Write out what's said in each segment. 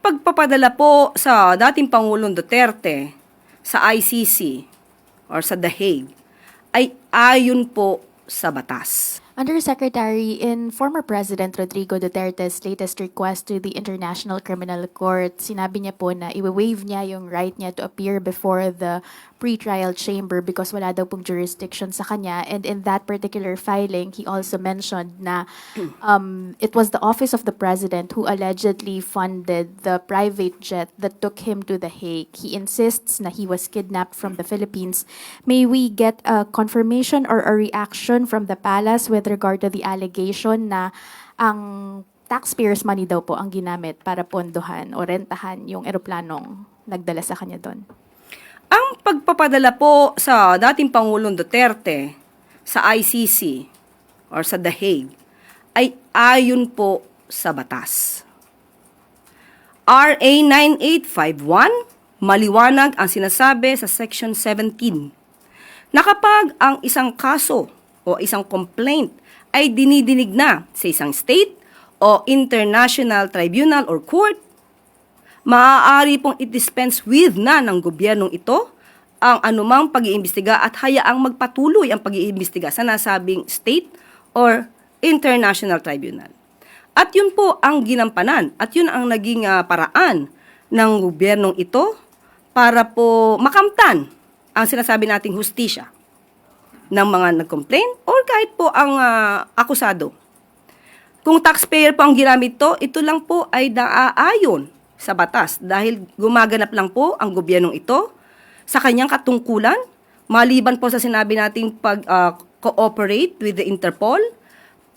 pagpapadala po sa dating Pangulong Duterte sa ICC or sa The Hague ay ayon po sa batas. Undersecretary, in former President Rodrigo Duterte's latest request to the International Criminal Court, sinabi niya po na i-waive niya yung right niya to appear before the pre-trial chamber because wala daw pong jurisdiction sa kanya. And in that particular filing, he also mentioned na it was the office of the president who allegedly funded the private jet that took him to The Hague. He insists na he was kidnapped from the Philippines. May we get a confirmation or a reaction from the palace with regard to the allegation na ang taxpayers' money daw po ang ginamit para pondohan o rentahan yung eroplanong nagdala sa kanya doon? Ang pagpapadala po sa dating Pangulong Duterte sa ICC or sa The Hague ay ayon po sa batas. RA 9851, maliwanag ang sinasabi sa Section 17 na kapag ang isang kaso o isang complaint ay dinidinig na sa isang state o international tribunal or court, maaari pong i-dispense with na ng gobyernong ito ang anumang pag-iimbestiga at hayaang magpatuloy ang pag-iimbestiga sa nasabing state or international tribunal. At yun po ang ginampanan at yun ang naging paraan ng gobyernong ito para po makamtan ang sinasabi nating hustisya ng mga nag-complain or kahit po ang akusado. Kung taxpayer po ang ginamit ito lang po ay naaayon sa batas dahil gumaganap lang po ang gobyernong ito sa kanyang katungkulan, maliban po sa sinabi nating pag-cooperate with the Interpol,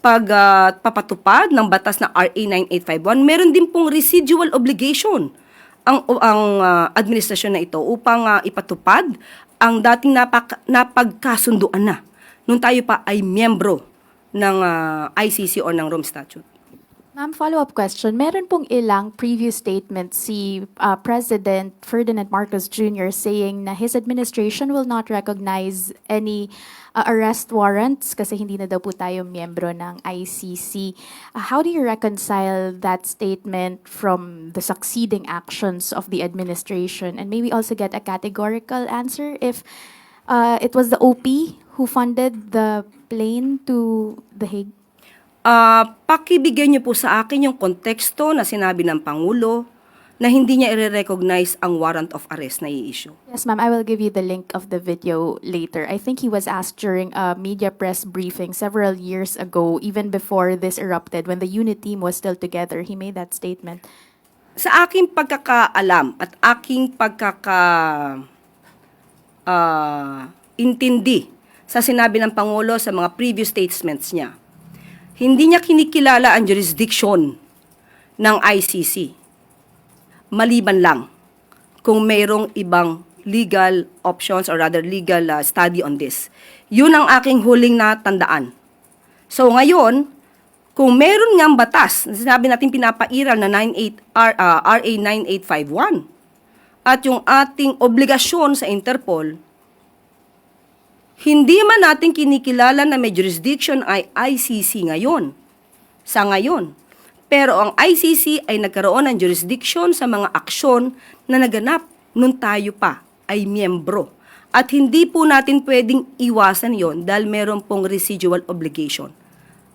pagpapatupad ng batas na RA 9851, meron din pong residual obligation ang administrasyon na ito upang ipatupad ang dating napagkasunduan na nung tayo pa ay miyembro ng ICC o ng Rome Statute. Ma'am, follow-up question. Meron pong ilang previous statements si President Ferdinand Marcos Jr. saying na his administration will not recognize any arrest warrants kasi hindi na daw po tayo miyembro ng ICC. How do you reconcile that statement from the succeeding actions of the administration? And maybe also get a categorical answer if it was the OP who funded the plane to The Hague? Pakibigyan niyo po sa akin yung konteksto na sinabi ng Pangulo na hindi niya i-recognize ang warrant of arrest na i-issue. Yes, ma'am. I will give you the link of the video later. I think he was asked during a media press briefing several years ago, even before this erupted, when the unit team was still together. He made that statement. Sa aking pagkakaalam at aking intindi sa sinabi ng Pangulo sa mga previous statements niya, hindi niya kinikilala ang jurisdiction ng ICC. Maliban lang kung mayroong ibang legal options or rather legal study on this. Yun ang aking huling natandaan. So ngayon, kung meron ngang batas, sinabi natin pinapairal na RA 9851 at yung ating obligasyon sa Interpol, hindi man natin kinikilala na may jurisdiction ay ICC ngayon, sa ngayon. Pero ang ICC ay nagkaroon ng jurisdiction sa mga aksyon na naganap nung tayo pa ay miyembro. At hindi po natin pwedeng iwasan yon dahil meron pong residual obligation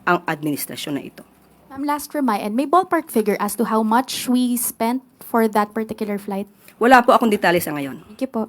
ang administrasyon na ito. Last remind, may ballpark figure as to how much we spent for that particular flight? Wala po akong detalye sa ngayon. Thank you po.